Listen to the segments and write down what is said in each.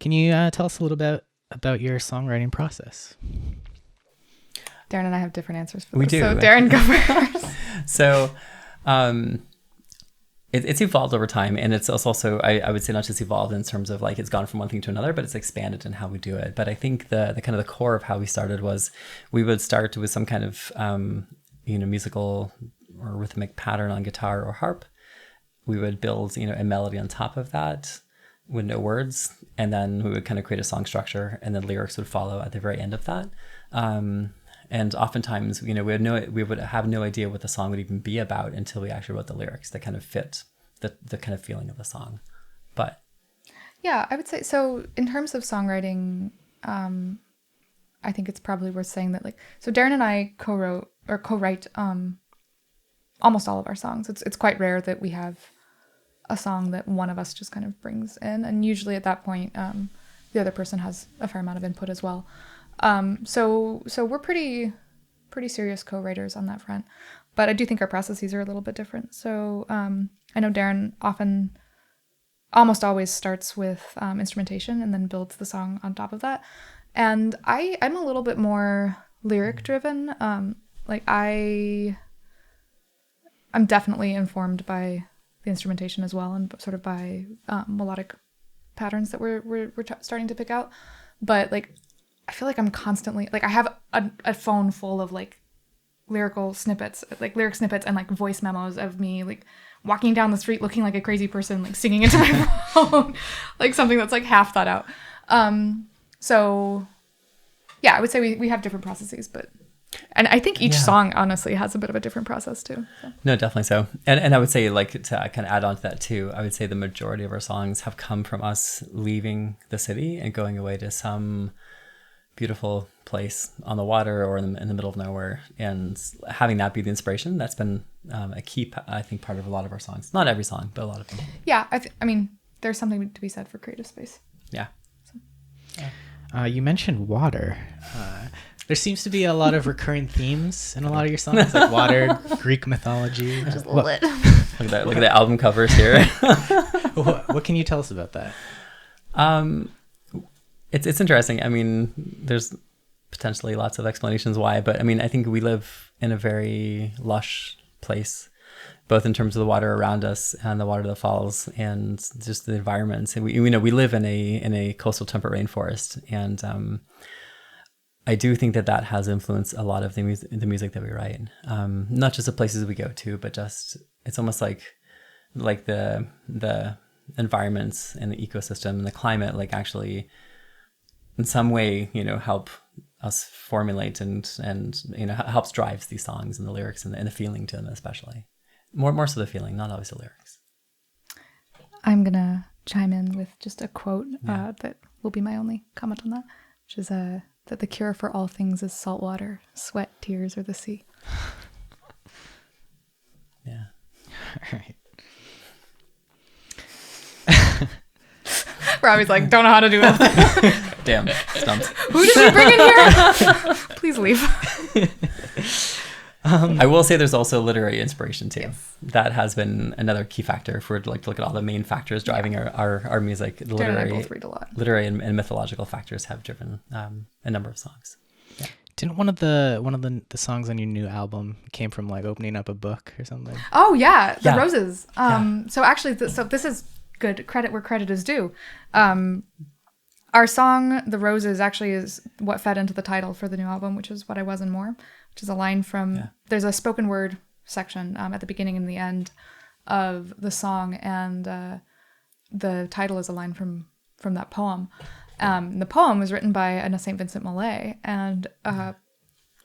Can you tell us a little bit about your songwriting process? Darren and I have different answers for we this. do. So Darren, go first. So it's evolved over time, and it's also I would say not just evolved in terms of like it's gone from one thing to another, but it's expanded in how we do it. But I think the kind of the core of how we started was we would start with some kind of musical or rhythmic pattern on guitar or harp. We would build a melody on top of that with no words, and then we would kind of create a song structure, and then lyrics would follow at the very end of that. And oftentimes, we would have no idea what the song would even be about until we actually wrote the lyrics that kind of fit the kind of feeling of the song. But yeah, I would say so. In terms of songwriting, I think it's probably worth saying that so Darren and I co-write almost all of our songs. It's quite rare that we have a song that one of us just kind of brings in, and usually at that point, the other person has a fair amount of input as well. So we're pretty serious co-writers on that front, but I do think our processes are a little bit different. So I know Darren almost always starts with instrumentation and then builds the song on top of that. And I'm a little bit more lyric driven. I'm definitely informed by the instrumentation as well, and sort of by melodic patterns that we're starting to pick out. But I feel like I'm constantly I have a phone full of lyric snippets and voice memos of me walking down the street looking like a crazy person, singing into my phone, something that's half thought out. So yeah, I would say we have different processes, and I think each song honestly has a bit of a different process too. So. No, definitely so. And I would say to kind of add on to that too, I would say the majority of our songs have come from us leaving the city and going away to some beautiful place on the water or in the middle of nowhere, and having that be the inspiration. That's been a key, I think, part of a lot of our songs. Not every song, but a lot of them. Yeah, I mean, there's something to be said for creative space. Yeah. You mentioned water. There seems to be a lot of recurring themes in a lot of your songs, like water, Greek mythology. Just lit. Look at the album covers here. What can you tell us about that? It's interesting. I mean, there's potentially lots of explanations why, but I mean, I think we live in a very lush place, both in terms of the water around us and the water that falls, and just the environment. And we live in a coastal temperate rainforest, and I do think that has influenced a lot of the music that we write. Not just the places we go to, but just it's almost like the environments and the ecosystem and the climate actually in some way help us formulate and helps drives these songs and the lyrics and the feeling to them, especially more so the feeling, not always the lyrics. I'm gonna chime in with just a quote that will be my only comment on that, which is that the cure for all things is salt water, sweat, tears, or the sea. Yeah. All right. Robbie's don't know how to do it. Damn, stumped. Who did you bring in here? Please leave. I will say there's also literary inspiration too. Yes. That has been another key factor if we're to look at all the main factors driving our music. The Darren and I both read a lot. Literary and mythological factors have driven a number of songs. Yeah. Didn't one of the songs on your new album came from opening up a book or something? Oh yeah, the Yeah. roses. So actually, so this is good credit where credit is due. Our song "The Roses" actually is what fed into the title for the new album, which is "What I Was and More," which is a line from. There's a spoken word section at the beginning and the end of the song, and the title is a line from that poem. The poem was written by a St. Vincent Millay, and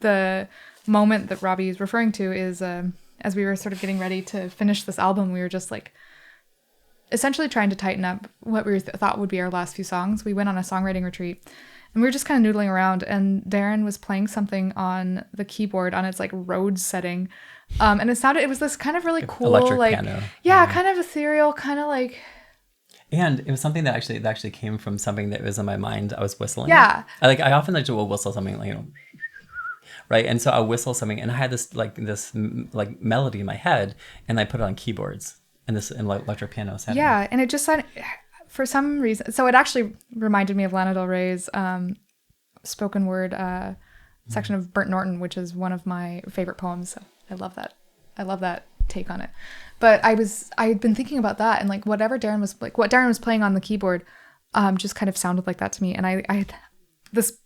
the moment that Robbie is referring to is as we were sort of getting ready to finish this album, we were just essentially trying to tighten up what we thought would be our last few songs. We went on a songwriting retreat, and we were just kind of noodling around, and Darren was playing something on the keyboard on its Rhodes setting, and it was this kind of really cool electric piano. Kind of ethereal, kind of And it was something that actually came from something that was in my mind. I was whistling. Yeah. I often like to whistle something right? And so I whistle something, and I had this melody in my head, and I put it on keyboards and this electric piano setting. Yeah, and it just sounded, for some reason, so it actually reminded me of Lana Del Rey's spoken word section of Burnt Norton, which is one of my favorite poems. So I love that. I love that take on it. But I had been thinking about that, and like what Darren was playing on the keyboard, just kind of sounded like that to me. And this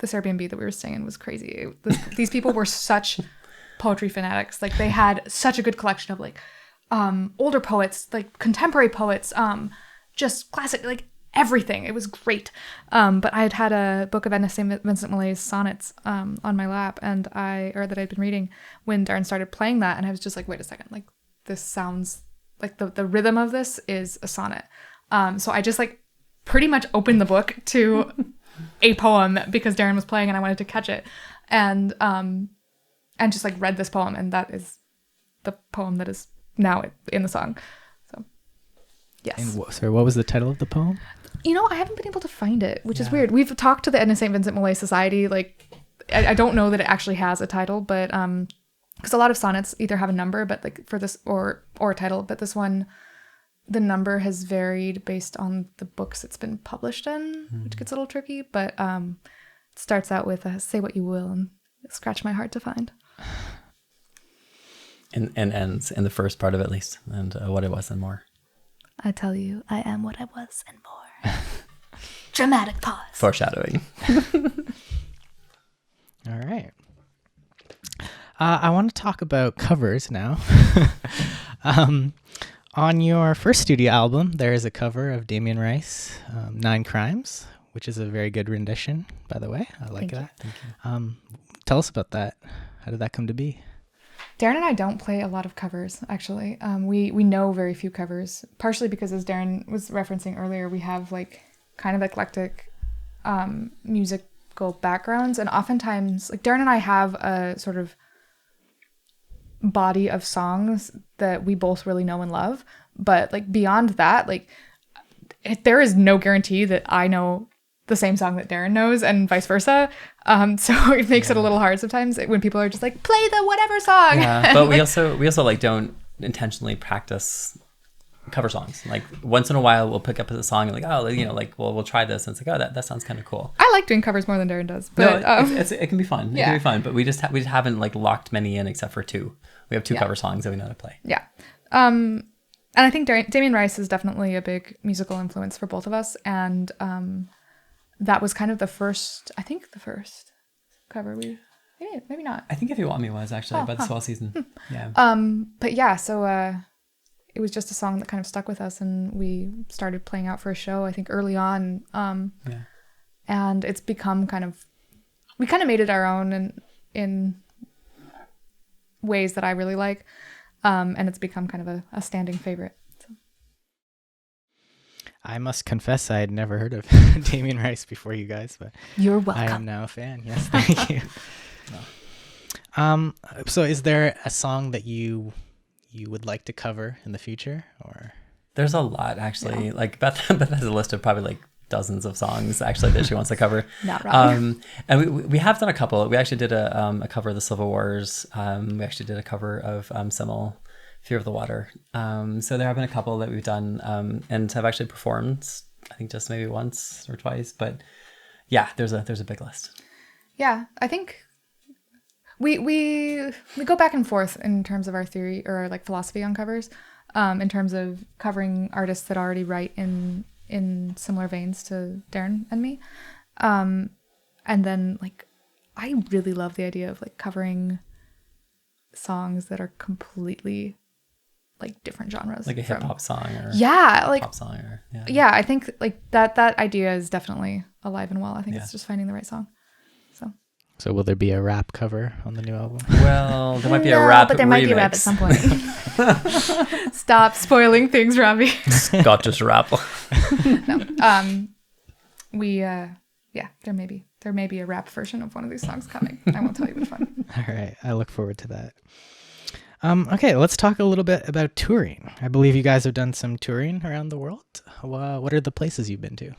Airbnb that we were staying in was crazy. These people were such poetry fanatics. Like they had such a good collection of like older poets, like contemporary poets, just classic, like everything. It was great. But I had a book of Edna St. Vincent Millay's sonnets on my lap, that I'd been reading when Darren started playing that, and I was just like, wait a second, like this sounds like the rhythm of this is a sonnet. So I just like pretty much opened the book to a poem because Darren was playing and I wanted to catch it, and just like read this poem, and that is the poem that is now in the song. So yes. And sorry, what was the title of the poem? I haven't been able to find it, which is weird. We've talked to the Edna St. Vincent Millay Society. Like, I don't know that it actually has a title, but because a lot of sonnets either have a number, but like for this or a title, but this one, the number has varied based on the books it's been published in, which gets a little tricky. But it starts out with "Say what you will" and "Scratch my heart to find." And ends in the first part of it, at least, and what it was and more. I tell you, I am what I was and more. Dramatic pause. Foreshadowing. All right. I want to talk about covers now. On your first studio album, there is a cover of Damien Rice, Nine Crimes, which is a very good rendition, by the way. I like that. Thank you. Tell us about that. How did that come to be? Darren and I don't play a lot of covers, actually. We know very few covers, partially because, as Darren was referencing earlier, we have like kind of eclectic musical backgrounds, and oftentimes, like Darren and I have a sort of body of songs that we both really know and love, but like beyond that, like there is no guarantee that I know the same song that Darren knows and vice versa. So it makes it a little hard sometimes when people are just like, play the whatever song. Yeah, but we also like don't intentionally practice cover songs. Like once in a while we'll pick up a song and like, oh, like we'll try this, and it's like, oh, that sounds kind of cool. I like doing covers more than Darren does, but it can be fun. It can be fun, but we just haven't like locked many in except for two. We have two cover songs that we know how to play. Yeah. And I think Damien Rice is definitely a big musical influence for both of us, and that was kind of the first cover maybe not. I think If You Want Me was actually by the Swell Season. Yeah. But yeah, so it was just a song that kind of stuck with us, and we started playing out for a show, I think early on. And it's become we kind of made it our own in ways that I really like. And it's become kind of a standing favorite. So. I must confess I had never heard of Damien Rice before you guys, but you're welcome. I am now a fan. Yes, thank you. So is there a song that you would like to cover in the future, or? There's a lot, actually. Yeah. Like Beth has a list of probably like dozens of songs actually that she wants to cover. Not wrong. And we have done a couple. We actually did a cover of the Civil Wars. We actually did a cover of Simmel, Fear of the Water. So there have been a couple that we've done and have actually performed, I think just maybe once or twice. But yeah, there's a big list. Yeah, I think we go back and forth in terms of our theory or our, like, philosophy on covers, in terms of covering artists that already write in similar veins to Darren and me. And then, like, I really love the idea of, like, covering songs that are completely, like, different genres. Like a hip-hop song or pop song. Or, yeah, I think, like, that idea is definitely alive and well. I think it's just finding the right song. So will there be a rap cover on the new album? Well, there might be a rap, but there remix. might be a rap at some point. Stop spoiling things, Robbie. Scott just rap. No. There may be a rap version of one of these songs coming. I won't tell you which one. All right. I look forward to that. Okay, let's talk a little bit about touring. I believe you guys have done some touring around the world. What are the places you've been to?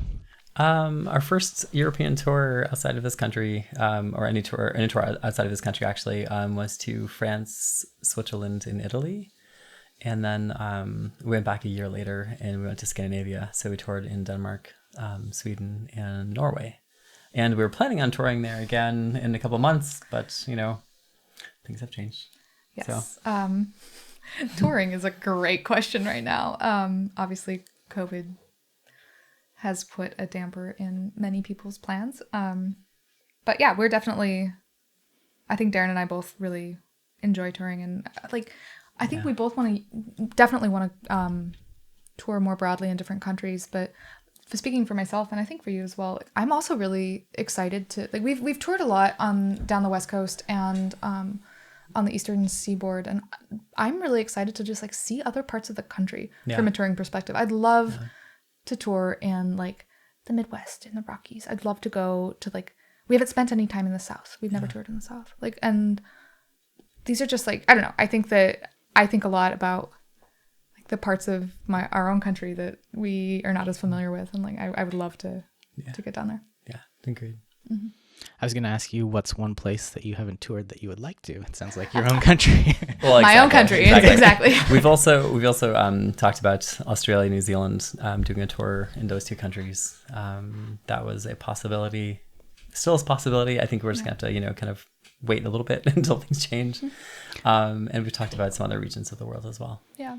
Our first European tour outside of this country, or any tour outside of this country actually, was to France, Switzerland, and Italy. And then we went back a year later and we went to Scandinavia. So we toured in Denmark, Sweden, and Norway. And we were planning on touring there again in a couple of months, but, you know, things have changed. Yes. So. Touring is a great question right now. Obviously, COVID has put a damper in many people's plans. But yeah, we're definitely, I think Darren and I both really enjoy touring. And like, I think we both definitely want to tour more broadly in different countries. But for speaking for myself, and I think for you as well, I'm also really excited to, like, we've toured a lot down the West Coast and on the Eastern Seaboard. And I'm really excited to just like see other parts of the country from a touring perspective. I'd love to tour in like the Midwest, in the Rockies. I'd love to go to like, we haven't spent any time in the South. We've never toured in the South. Like, and these are just like, I don't know. I think a lot about like the parts of our own country that we are not as familiar with. And like, I would love to get down there. Yeah, agreed. Mm-hmm. I was going to ask you, what's one place that you haven't toured that you would like to? It sounds like your own country. Well, my own country, exactly. We've also talked about Australia, New Zealand, doing a tour in those two countries. That was a possibility, still is a possibility. I think we're just going to have to, you know, kind of wait a little bit until things change. And we've talked about some other regions of the world as well. Yeah.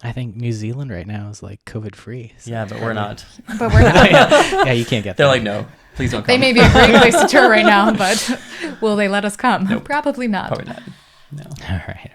I think New Zealand right now is like COVID free. So yeah, but we're not. But we're not. Yeah, you can't get They're there. like, no, please don't come. They may be a great place to tour right now, but will they let us come? Nope. Probably not. Probably not. No. All right.